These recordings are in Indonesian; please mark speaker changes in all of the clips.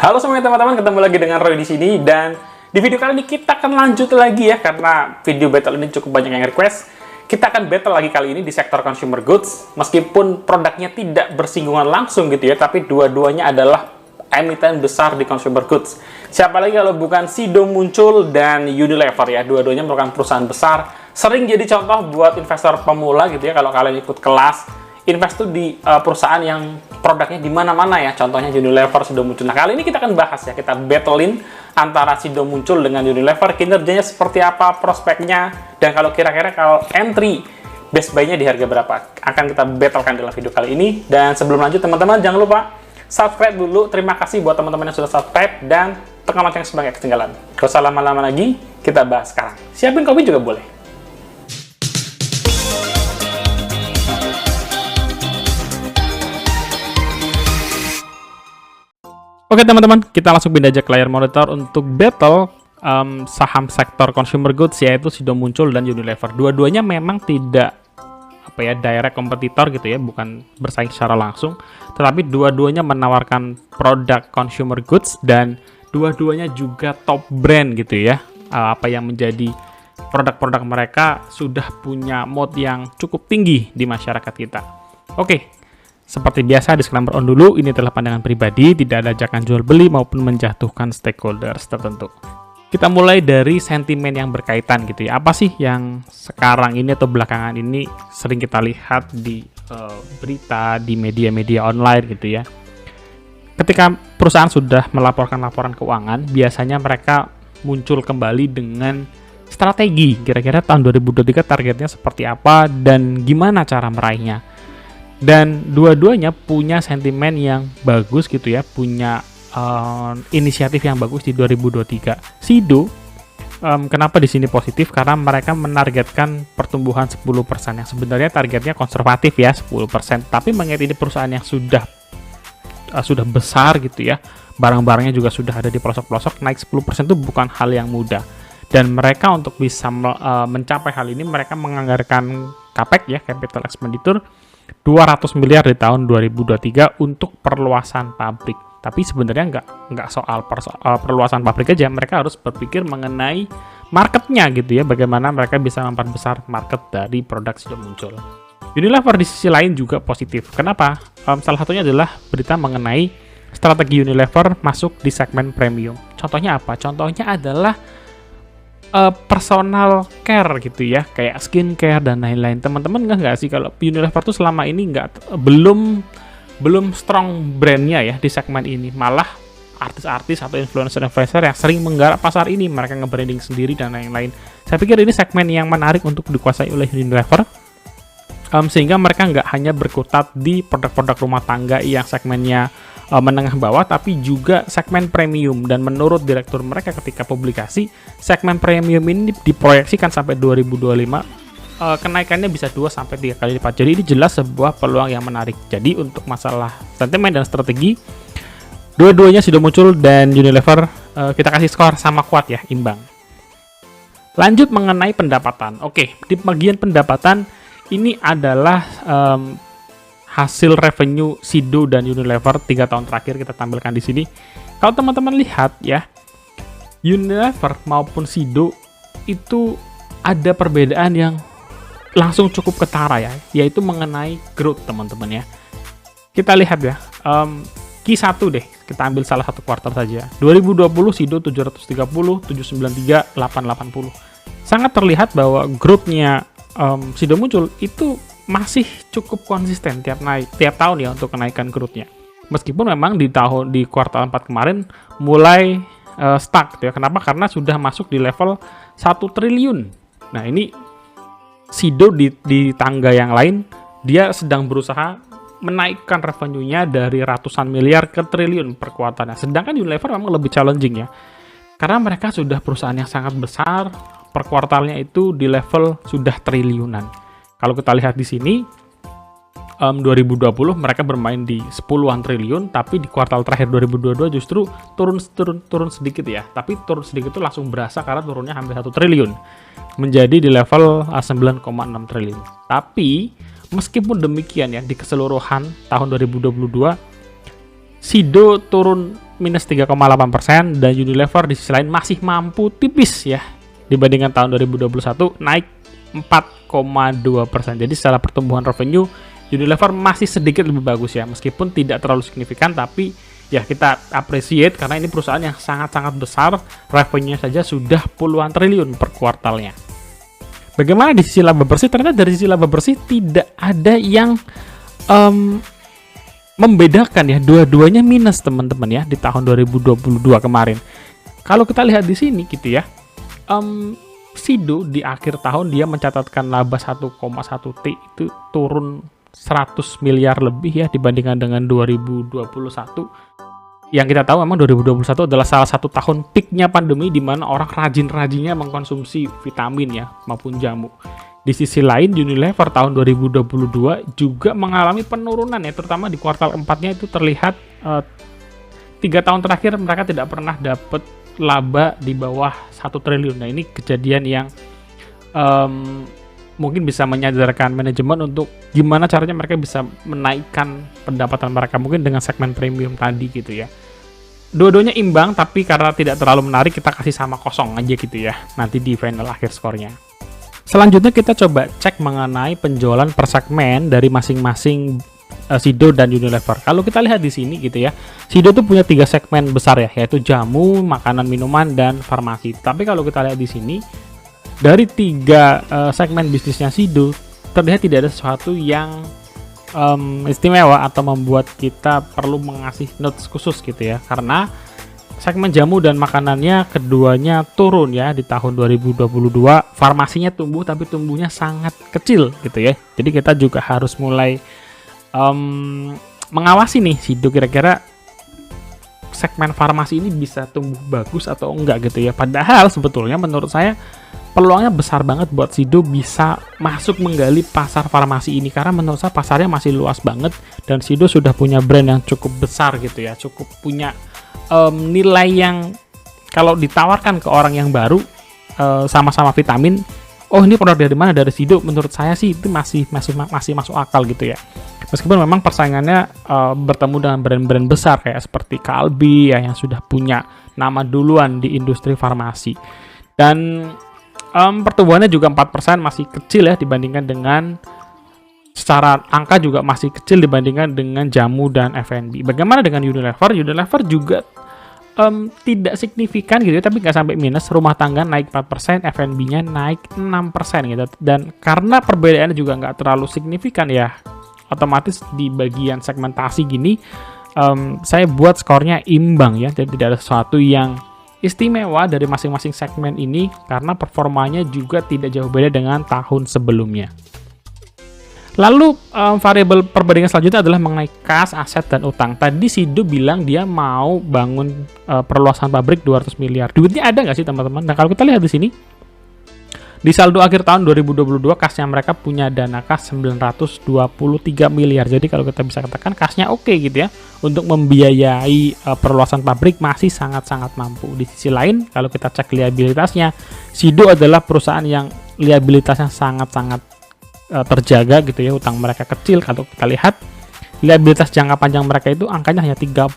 Speaker 1: Halo semuanya teman-teman, ketemu lagi dengan Roy di sini dan di video kali ini kita akan lanjut lagi ya karena video battle ini cukup banyak yang request. Kita akan battle lagi kali ini di sektor consumer goods meskipun produknya tidak bersinggungan langsung gitu ya, tapi dua-duanya adalah emiten besar di consumer goods. Siapa lagi kalau bukan Sido Muncul dan Unilever ya, dua-duanya merupakan perusahaan besar, sering jadi contoh buat investor pemula gitu ya. Kalau kalian ikut kelas invest tuh di perusahaan yang produknya di mana-mana ya, contohnya Unilever, Sido Muncul. Nah, kali ini kita akan bahas ya, kita battlein antara Sido Muncul dengan Unilever, kinerjanya seperti apa, prospeknya, dan kalau kira-kira kalau entry best buy-nya di harga berapa, akan kita battlekan dalam video kali ini. Dan sebelum lanjut teman-teman, jangan lupa subscribe dulu. Terima kasih buat teman-teman yang sudah subscribe dan tekan lonceng supaya nggak ketinggalan. Gak usah lama-lama lagi, kita bahas sekarang. Siapin kopi juga boleh. Oke teman-teman, kita langsung pindah aja ke layar monitor untuk battle saham sektor consumer goods, yaitu Sido Muncul dan Unilever. Dua-duanya memang tidak direct kompetitor gitu ya, bukan bersaing secara langsung, tetapi dua-duanya menawarkan produk consumer goods dan dua-duanya juga top brand gitu ya. Apa yang menjadi produk-produk mereka sudah punya moat yang cukup tinggi di masyarakat kita. Oke. Seperti biasa, disclaimer on dulu, ini adalah pandangan pribadi, tidak ada ajakan jual beli maupun menjatuhkan stakeholders tertentu. Kita mulai dari sentimen yang berkaitan gitu ya. Apa sih yang sekarang ini atau belakangan ini sering kita lihat di berita, di media-media online gitu ya. Ketika perusahaan sudah melaporkan laporan keuangan, biasanya mereka muncul kembali dengan strategi. Kira-kira tahun 2023 targetnya seperti apa dan gimana cara meraihnya. Dan dua-duanya punya sentimen yang bagus gitu ya, punya inisiatif yang bagus di 2023. Sido, kenapa di sini positif? Karena mereka menargetkan pertumbuhan 10%, yang sebenarnya targetnya konservatif ya, 10%. Tapi mengingat ini perusahaan yang sudah besar gitu ya, barang-barangnya juga sudah ada di pelosok-pelosok, naik 10% itu bukan hal yang mudah. Dan mereka untuk bisa mencapai hal ini, mereka menganggarkan CAPEX ya, capital expenditure, 200 miliar di tahun 2023 untuk perluasan pabrik. Tapi sebenarnya nggak soal perluasan pabrik aja, mereka harus berpikir mengenai marketnya gitu ya, bagaimana mereka bisa memperbesar market dari produk Sido Muncul. Unilever di sisi lain juga positif. Kenapa? Salah satunya adalah berita mengenai strategi Unilever masuk di segmen premium. Contohnya apa? Contohnya adalah personal care gitu ya, kayak skincare dan lain-lain. Teman-teman nggak sih kalau Unilever tuh selama ini belum strong brandnya ya di segmen ini, malah artis-artis atau influencer-influencer yang sering menggarap pasar ini, mereka nge-branding sendiri dan lain-lain. Saya pikir ini segmen yang menarik untuk dikuasai oleh Unilever, sehingga mereka nggak hanya berkutat di produk-produk rumah tangga yang segmennya menengah bawah, tapi juga segmen premium. Dan menurut direktur mereka ketika publikasi, segmen premium ini diproyeksikan sampai 2025 kenaikannya bisa 2-3 kali lipat. Jadi ini jelas sebuah peluang yang menarik. Jadi untuk masalah sentimen dan strategi, dua-duanya Sido Muncul dan Unilever kita kasih skor sama kuat ya, imbang. Lanjut mengenai pendapatan. Oke, di bagian pendapatan ini adalah hasil revenue Sido dan Unilever 3 tahun terakhir kita tampilkan di sini. Kalau teman-teman lihat ya, Unilever maupun Sido itu ada perbedaan yang langsung cukup ketara ya, yaitu mengenai growth teman-teman ya. Kita lihat ya, Q1 deh, kita ambil salah satu kuartal saja. 2020 Sido 730, 793, 880. Sangat terlihat bahwa growth-nya Sido Muncul itu masih cukup konsisten tiap tahun ya untuk kenaikan growth-nya. Meskipun memang di kuartal 4 kemarin mulai stuck gitu ya. Kenapa? Karena sudah masuk di level 1 triliun. Nah, ini Sido di tangga yang lain dia sedang berusaha menaikkan revenue-nya dari ratusan miliar ke triliun per kuartalnya. Sedangkan Unilever memang lebih challenging ya. Karena mereka sudah perusahaan yang sangat besar, per kuartalnya itu di level sudah triliunan. Kalau kita lihat di sini, 2020 mereka bermain di 10-an triliun, tapi di kuartal terakhir 2022 justru turun sedikit ya. Tapi turun sedikit itu langsung berasa karena turunnya hampir 1 triliun. Menjadi di level 9,6 triliun. Tapi meskipun demikian ya, di keseluruhan tahun 2022 Sido turun minus 3,8%, dan Unilever di sisi lain masih mampu tipis ya dibandingkan tahun 2021 naik 4,2%. Jadi secara pertumbuhan revenue Unilever masih sedikit lebih bagus ya, meskipun tidak terlalu signifikan, tapi ya kita appreciate karena ini perusahaan yang sangat-sangat besar, revenue saja sudah puluhan triliun per kuartalnya. Bagaimana di sisi laba bersih? Ternyata dari sisi laba bersih tidak ada yang membedakan ya, dua-duanya minus teman-teman ya di tahun 2022 kemarin. Kalau kita lihat di sini gitu ya, Sido di akhir tahun dia mencatatkan laba 1,1 T itu turun 100 miliar lebih ya dibandingkan dengan 2021. Yang kita tahu memang 2021 adalah salah satu tahun peaknya pandemi di mana orang rajin-rajinnya mengkonsumsi vitamin ya maupun jamu. Di sisi lain Unilever tahun 2022 juga mengalami penurunan ya, terutama di kuartal 4-nya itu terlihat 3 tahun terakhir mereka tidak pernah dapat laba di bawah 1 triliun. Nah, ini kejadian yang mungkin bisa menyadarkan manajemen untuk gimana caranya mereka bisa menaikkan pendapatan mereka mungkin dengan segmen premium tadi gitu ya. Dua-duanya imbang, tapi karena tidak terlalu menarik kita kasih sama kosong aja gitu ya nanti di final akhir skornya. Selanjutnya kita coba cek mengenai penjualan per segmen dari masing-masing Sido dan Unilever. Kalau kita lihat di sini gitu ya, Sido tuh punya 3 segmen besar ya, yaitu jamu, makanan minuman, dan farmasi. Tapi kalau kita lihat di sini, dari 3 segmen bisnisnya Sido, terlihat tidak ada sesuatu yang istimewa atau membuat kita perlu mengasih notes khusus gitu ya, karena segmen jamu dan makanannya keduanya turun ya di tahun 2022. Farmasinya tumbuh tapi tumbuhnya sangat kecil gitu ya, jadi kita juga harus mulai mengawasi nih Sido kira-kira segmen farmasi ini bisa tumbuh bagus atau enggak gitu ya. Padahal sebetulnya menurut saya peluangnya besar banget buat Sido bisa masuk menggali pasar farmasi ini, karena menurut saya pasarnya masih luas banget dan Sido sudah punya brand yang cukup besar gitu ya, cukup punya nilai yang kalau ditawarkan ke orang yang baru sama-sama vitamin, oh ini produk dari mana, dari Sido, menurut saya sih itu masih masuk akal gitu ya. Meskipun memang persaingannya bertemu dengan brand-brand besar kayak seperti Calbee ya, yang sudah punya nama duluan di industri farmasi. Dan pertumbuhannya juga 4%, masih kecil ya dibandingkan dengan, secara angka juga masih kecil dibandingkan dengan jamu dan F&B. Bagaimana dengan Unilever? Unilever juga tidak signifikan gitu ya, tapi nggak sampai minus. Rumah tangga naik 4%, F&B-nya naik 6% gitu. Dan karena perbedaannya juga nggak terlalu signifikan ya, otomatis di bagian segmentasi gini saya buat skornya imbang ya, jadi tidak ada sesuatu yang istimewa dari masing-masing segmen ini karena performanya juga tidak jauh beda dengan tahun sebelumnya. Lalu variabel perbandingan selanjutnya adalah mengenai kas, aset, dan utang. Tadi Sido bilang dia mau bangun perluasan pabrik 200 miliar. Duitnya ada nggak sih teman-teman? Nah kalau kita lihat di sini, di saldo akhir tahun 2022 kasnya mereka punya dana kas 923 miliar. Jadi kalau kita bisa katakan kasnya oke gitu ya, untuk membiayai perluasan pabrik masih sangat-sangat mampu. Di sisi lain kalau kita cek liabilitasnya, Sido adalah perusahaan yang liabilitasnya sangat-sangat terjaga gitu ya, utang mereka kecil. Kalau kita lihat liabilitas jangka panjang mereka itu angkanya hanya 35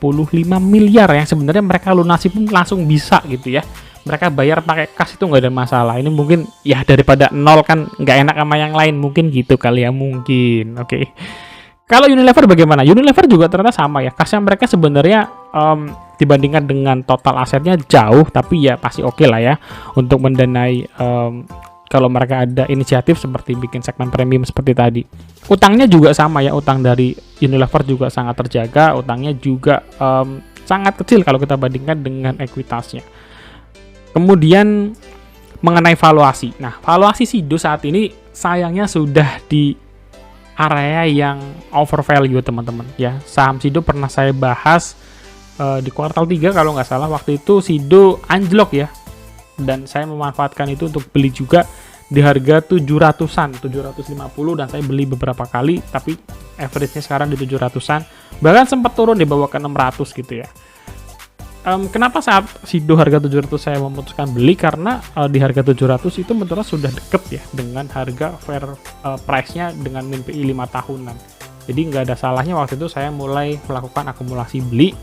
Speaker 1: miliar yang sebenarnya mereka lunasi pun langsung bisa gitu ya. Mereka bayar pakai kas itu nggak ada masalah. Ini mungkin ya daripada nol kan nggak enak sama yang lain, mungkin gitu kali ya, mungkin. Oke. Kalau Unilever bagaimana? Unilever juga ternyata sama ya. Kasnya mereka sebenarnya dibandingkan dengan total asetnya jauh, tapi ya pasti oke lah ya untuk mendanai kalau mereka ada inisiatif seperti bikin segmen premium seperti tadi. Utangnya juga sama ya, utang dari Unilever juga sangat terjaga, utangnya juga sangat kecil kalau kita bandingkan dengan ekuitasnya. Kemudian mengenai valuasi. Nah, valuasi Sido saat ini sayangnya sudah di area yang overvalue teman-teman ya. Saham Sido pernah saya bahas di kuartal 3 kalau nggak salah, waktu itu Sido anjlok ya. Dan saya memanfaatkan itu untuk beli juga di harga 700-an, 750, dan saya beli beberapa kali, tapi average-nya sekarang di 700-an. Bahkan sempat turun di bawah ke 600 gitu ya. Kenapa saat Sido harga 700 saya memutuskan beli? Karena di harga 700 itu menurut sudah deket ya dengan harga fair price-nya dengan min PI 5 tahunan. Jadi nggak ada salahnya waktu itu saya mulai melakukan akumulasi beli,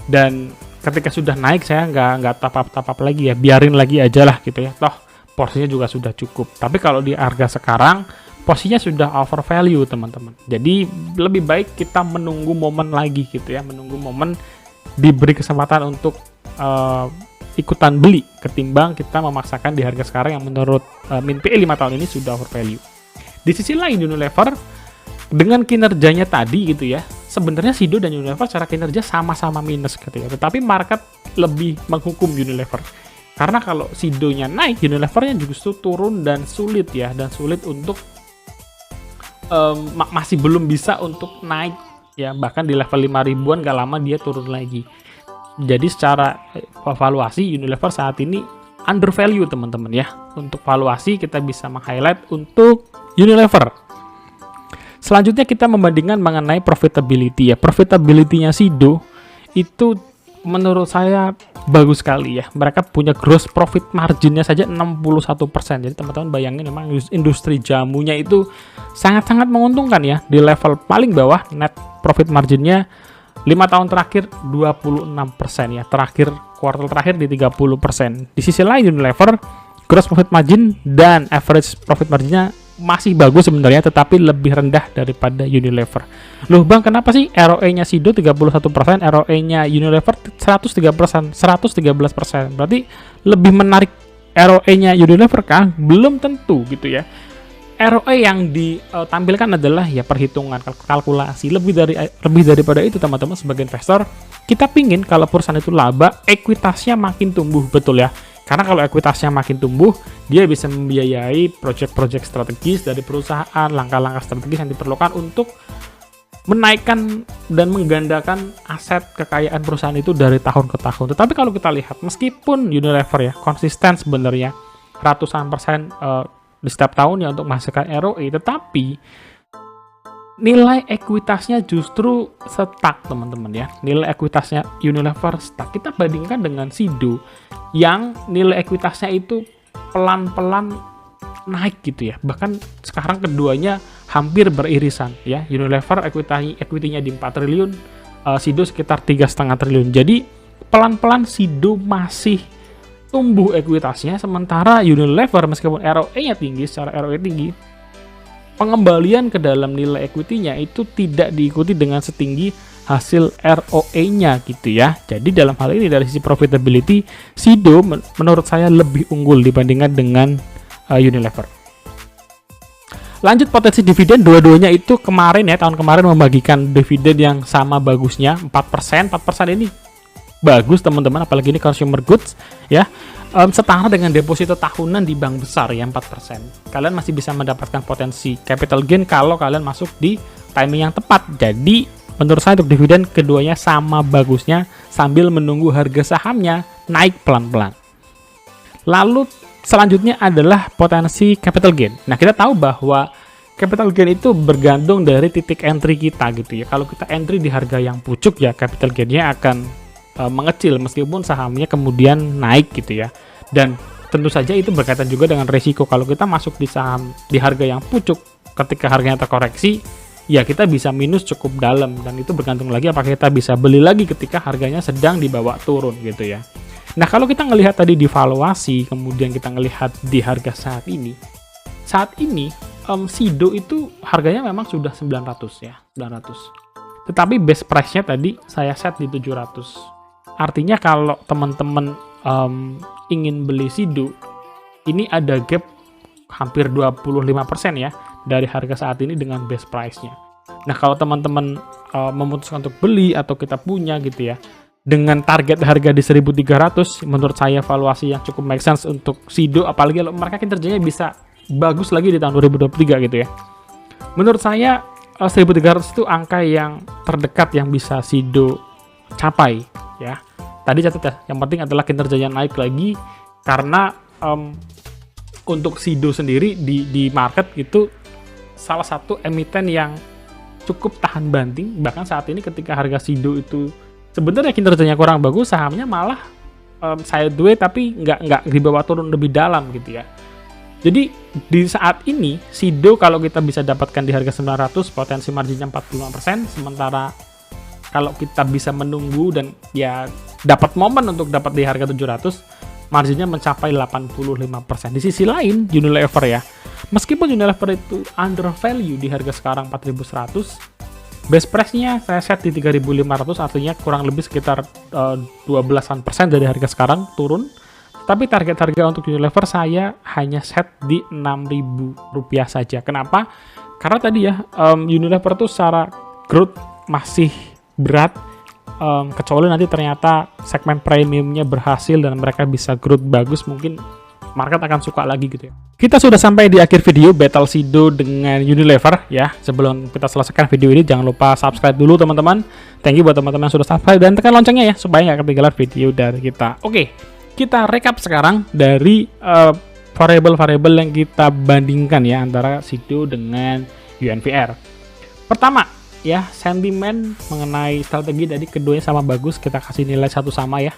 Speaker 1: dan ketika sudah naik saya nggak top up lagi ya, biarin lagi aja lah gitu ya, toh porsinya juga sudah cukup. Tapi kalau di harga sekarang posisinya sudah over value teman-teman, jadi lebih baik kita menunggu momen lagi gitu ya, menunggu momen diberi kesempatan untuk ikutan beli ketimbang kita memaksakan di harga sekarang yang menurut Min PE 5 tahun ini sudah over value. Di sisi lain Unilever dengan kinerjanya tadi gitu ya, sebenarnya Sido dan Unilever secara kinerja sama-sama minus gitu ya, tetapi market lebih menghukum Unilever. Karena kalau Sidonya naik, Unilevernya justru turun dan sulit ya, dan sulit untuk masih belum bisa untuk naik ya, bahkan di level 5 ribuan gak lama dia turun lagi. Jadi secara valuasi Unilever saat ini undervalue teman-teman ya. Untuk valuasi kita bisa meng-highlight untuk Unilever. Selanjutnya kita membandingkan mengenai profitability ya. Profitability-nya Sido itu menurut saya bagus sekali ya. Mereka punya gross profit margin-nya saja 61%. Jadi teman-teman bayangin memang industri jamunya itu sangat-sangat menguntungkan ya. Di level paling bawah net profit margin-nya 5 tahun terakhir 26% ya. Terakhir kuartal terakhir di 30%. Di sisi lain Unilever gross profit margin dan average profit margin-nya masih bagus sebenarnya, tetapi lebih rendah daripada Unilever. Loh Bang, kenapa sih ROE-nya Sido 31%, ROE-nya Unilever 113%? Berarti lebih menarik ROE-nya Unilever kan? Belum tentu gitu ya. ROE yang ditampilkan adalah ya perhitungan kalkulasi. Lebih daripada itu teman-teman, sebagai investor kita pingin kalau perusahaan itu laba, ekuitasnya makin tumbuh, betul ya. Karena kalau ekuitasnya makin tumbuh, dia bisa membiayai proyek-proyek strategis dari perusahaan, langkah-langkah strategis yang diperlukan untuk menaikkan dan menggandakan aset kekayaan perusahaan itu dari tahun ke tahun. Tetapi kalau kita lihat, meskipun Unilever ya konsisten sebenarnya ratusan persen di setiap tahunnya untuk menghasilkan ROE, tetapi nilai ekuitasnya justru stuck teman-teman ya. Nilai ekuitasnya Unilever stuck. Kita bandingkan dengan Sido yang nilai ekuitasnya itu pelan-pelan naik gitu ya. Bahkan sekarang keduanya hampir beririsan ya. Unilever equity-nya di 4 triliun, Sido sekitar 3,5 triliun. Jadi pelan-pelan Sido masih tumbuh ekuitasnya, sementara Unilever meskipun ROE-nya tinggi, secara ROE tinggi, pengembalian ke dalam nilai equity-nya itu tidak diikuti dengan setinggi hasil ROE-nya gitu ya. Jadi dalam hal ini dari sisi profitability, Sido menurut saya lebih unggul dibandingkan dengan Unilever. Lanjut potensi dividen, dua-duanya itu kemarin ya, tahun kemarin membagikan dividen yang sama bagusnya, 4%. 4% ini bagus teman-teman, apalagi ini consumer goods ya, setara dengan deposito tahunan di bank besar ya 4%. Kalian masih bisa mendapatkan potensi capital gain kalau kalian masuk di timing yang tepat. Jadi menurut saya untuk dividen keduanya sama bagusnya, sambil menunggu harga sahamnya naik pelan-pelan. Lalu selanjutnya adalah potensi capital gain. Nah, kita tahu bahwa capital gain itu bergantung dari titik entry kita gitu ya. Kalau kita entry di harga yang pucuk ya, capital gain-nya akan mengecil meskipun sahamnya kemudian naik gitu ya. Dan tentu saja itu berkaitan juga dengan resiko. Kalau kita masuk di saham di harga yang pucuk, ketika harganya terkoreksi, ya kita bisa minus cukup dalam, dan itu bergantung lagi apakah kita bisa beli lagi ketika harganya sedang dibawa turun gitu ya. Nah, kalau kita ngelihat tadi di valuasi, kemudian kita ngelihat di harga saat ini Sido itu harganya memang sudah 900 ya, 900. Tetapi base price-nya tadi saya set di 700. Artinya kalau teman-teman ingin beli Sido, ini ada gap hampir 25% ya dari harga saat ini dengan base price-nya. Nah, kalau teman-teman memutuskan untuk beli atau kita punya gitu ya, dengan target harga di 1.300, menurut saya valuasi yang cukup make sense untuk Sido, apalagi kalau mereka kinerjanya bisa bagus lagi di tahun 2023 gitu ya. Menurut saya 1.300 itu angka yang terdekat yang bisa Sido capai ya. Tadi catat ya, yang penting adalah kinerjanya naik lagi, karena untuk Sido sendiri di market itu salah satu emiten yang cukup tahan banting. Bahkan saat ini ketika harga Sido itu sebenarnya kinerjanya kurang bagus, sahamnya malah sideways tapi nggak dibawa turun lebih dalam gitu ya. Jadi di saat ini Sido kalau kita bisa dapatkan di harga 900, potensi marginnya 45%, sementara kalau kita bisa menunggu dan ya dapat momen untuk dapat di harga 700, marginnya mencapai 85%. Di sisi lain, Unilever ya, meskipun Unilever itu under value di harga sekarang 4.100, best price-nya saya set di 3.500, artinya kurang lebih sekitar 12% dari harga sekarang turun. Tapi target harga untuk Unilever saya hanya set di Rp6.000 saja. Kenapa? Karena tadi ya, Unilever tuh secara growth masih berat, kecuali nanti ternyata segmen premiumnya berhasil dan mereka bisa growth bagus, mungkin market akan suka lagi gitu ya. Kita sudah sampai di akhir video battle Sido dengan Unilever ya. Sebelum kita selesaikan video ini, jangan lupa subscribe dulu teman-teman. Thank you buat teman-teman yang sudah subscribe dan tekan loncengnya ya supaya nggak ketinggalan video dari kita. Oke, kita recap sekarang dari variabel-variabel yang kita bandingkan ya antara Sido dengan UNVR. Pertama ya, sentimen mengenai strategi dari keduanya sama bagus, kita kasih nilai 1 sama ya.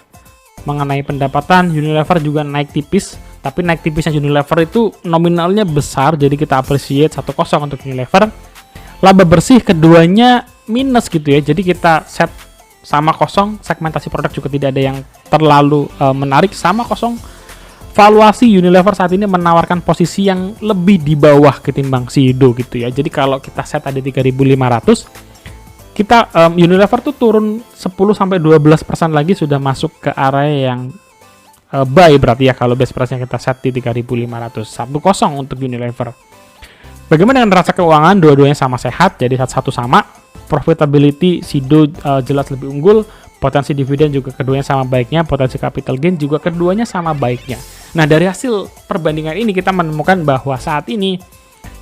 Speaker 1: Mengenai pendapatan, Unilever juga naik tipis, tapi naik tipisnya Unilever itu nominalnya besar, jadi kita appreciate 1-0 untuk Unilever. Laba bersih keduanya minus gitu ya, jadi kita set sama kosong. Segmentasi produk juga tidak ada yang terlalu menarik, sama kosong. Valuasi Unilever saat ini menawarkan posisi yang lebih di bawah ketimbang Sido gitu ya. Jadi kalau kita set ada 3.500, kita Unilever tuh turun 10-12% lagi sudah masuk ke area yang buy berarti ya, kalau best price-nya kita set di 3.500. 1-0 untuk Unilever. Bagaimana dengan neraca keuangan? Dua-duanya sama sehat, jadi satu sama. Profitability Sido jelas lebih unggul, potensi dividen juga keduanya sama baiknya, potensi capital gain juga keduanya sama baiknya. Nah, dari hasil perbandingan ini kita menemukan bahwa saat ini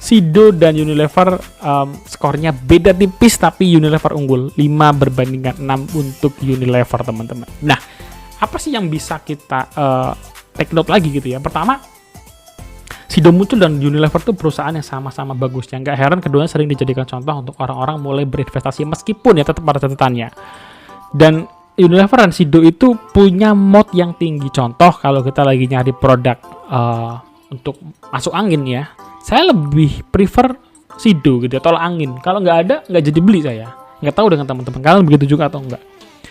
Speaker 1: Sido dan Unilever skornya beda tipis, tapi Unilever unggul 5/6 untuk Unilever teman-teman. Nah, apa sih yang bisa kita take note lagi gitu ya? Pertama, Sido muncul dan Unilever tuh perusahaan yang sama-sama bagus. Yang nggak heran keduanya sering dijadikan contoh untuk orang-orang mulai berinvestasi, meskipun ya tetap pada catatannya. Dan Unilever dan Sido itu punya moat yang tinggi. Contoh kalau kita lagi nyari produk untuk masuk angin ya, saya lebih prefer Sido gitu ya, tolak angin. Kalau nggak ada, nggak jadi beli saya. Nggak tahu dengan teman-teman kalian begitu juga atau enggak.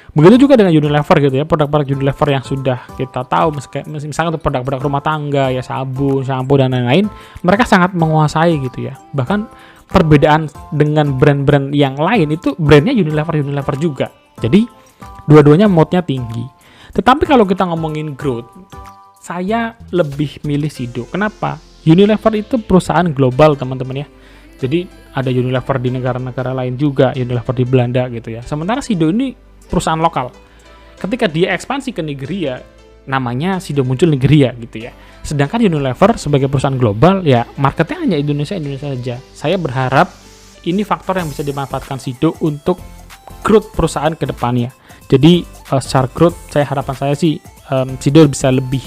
Speaker 1: Begitu juga dengan Unilever gitu ya, produk-produk Unilever yang sudah kita tahu, misalnya untuk produk-produk rumah tangga ya, sabun, shampoo dan lain-lain, mereka sangat menguasai gitu ya. Bahkan perbedaan dengan brand-brand yang lain itu brandnya Unilever juga. Jadi dua-duanya moatnya tinggi. Tetapi kalau kita ngomongin growth, saya lebih milih Sido. Kenapa? Unilever itu perusahaan global teman-teman ya. Jadi ada Unilever di negara-negara lain juga, Unilever di Belanda gitu ya. Sementara Sido ini perusahaan lokal. Ketika dia ekspansi ke Nigeria, namanya Sido muncul Nigeria gitu ya. Sedangkan Unilever sebagai perusahaan global ya, marketnya hanya Indonesia saja. Saya berharap ini faktor yang bisa dimanfaatkan Sido untuk growth perusahaan ke depannya. Jadi secara growth, harapan saya sih Sido bisa lebih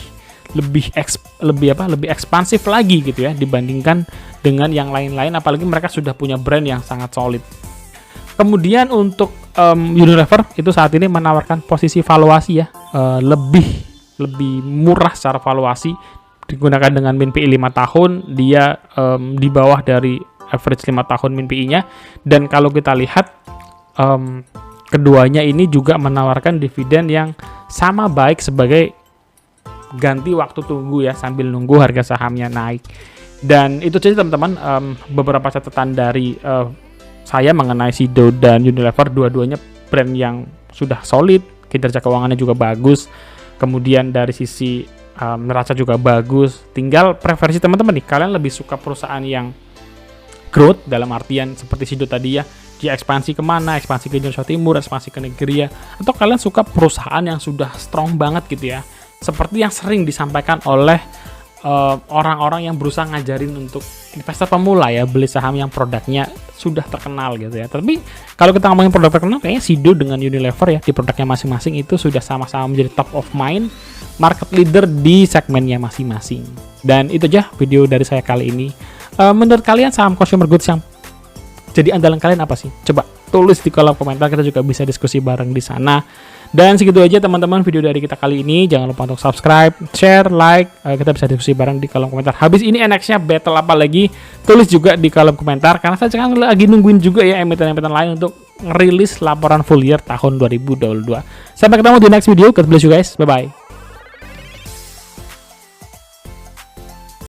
Speaker 1: ekspansif lagi gitu ya dibandingkan dengan yang lain-lain, apalagi mereka sudah punya brand yang sangat solid. Kemudian untuk Unilever itu saat ini menawarkan posisi valuasi ya, lebih murah secara valuasi, digunakan dengan min PI 5 tahun, dia di bawah dari average 5 tahun min PI-nya. Dan kalau kita lihat keduanya ini juga menawarkan dividen yang sama baik sebagai ganti waktu tunggu ya, sambil nunggu harga sahamnya naik. Dan itu saja teman-teman, beberapa catatan dari saya mengenai Sido dan Unilever. Dua-duanya brand yang sudah solid, kinerja keuangannya juga bagus, kemudian dari sisi neraca juga bagus. Tinggal preferensi teman-teman nih, kalian lebih suka perusahaan yang growth dalam artian seperti Sido tadi ya, dia ekspansi kemana, ekspansi ke Indonesia Timur, ekspansi ke Nigeria, atau kalian suka perusahaan yang sudah strong banget gitu ya, seperti yang sering disampaikan oleh orang-orang yang berusaha ngajarin untuk investor pemula ya, beli saham yang produknya sudah terkenal gitu ya. Tapi kalau kita ngomongin produk terkenal, kayaknya Sido dengan Unilever ya di produknya masing-masing itu sudah sama-sama menjadi top of mind, market leader di segmennya masing-masing. Dan itu aja video dari saya kali ini. Menurut kalian saham consumer goods yang jadi andalan kalian apa sih? Coba tulis di kolom komentar, kita juga bisa diskusi bareng di sana. Dan segitu aja teman-teman video dari kita kali ini. Jangan lupa untuk subscribe, share, like. Kita bisa diskusi bareng di kolom komentar. Habis ini nextnya battle apa lagi? Tulis juga di kolom komentar. Karena saya sekarang lagi nungguin juga ya emiten-emiten lain untuk ngerilis laporan full year tahun 2022. Sampai ketemu di next video. God bless you guys. Bye bye.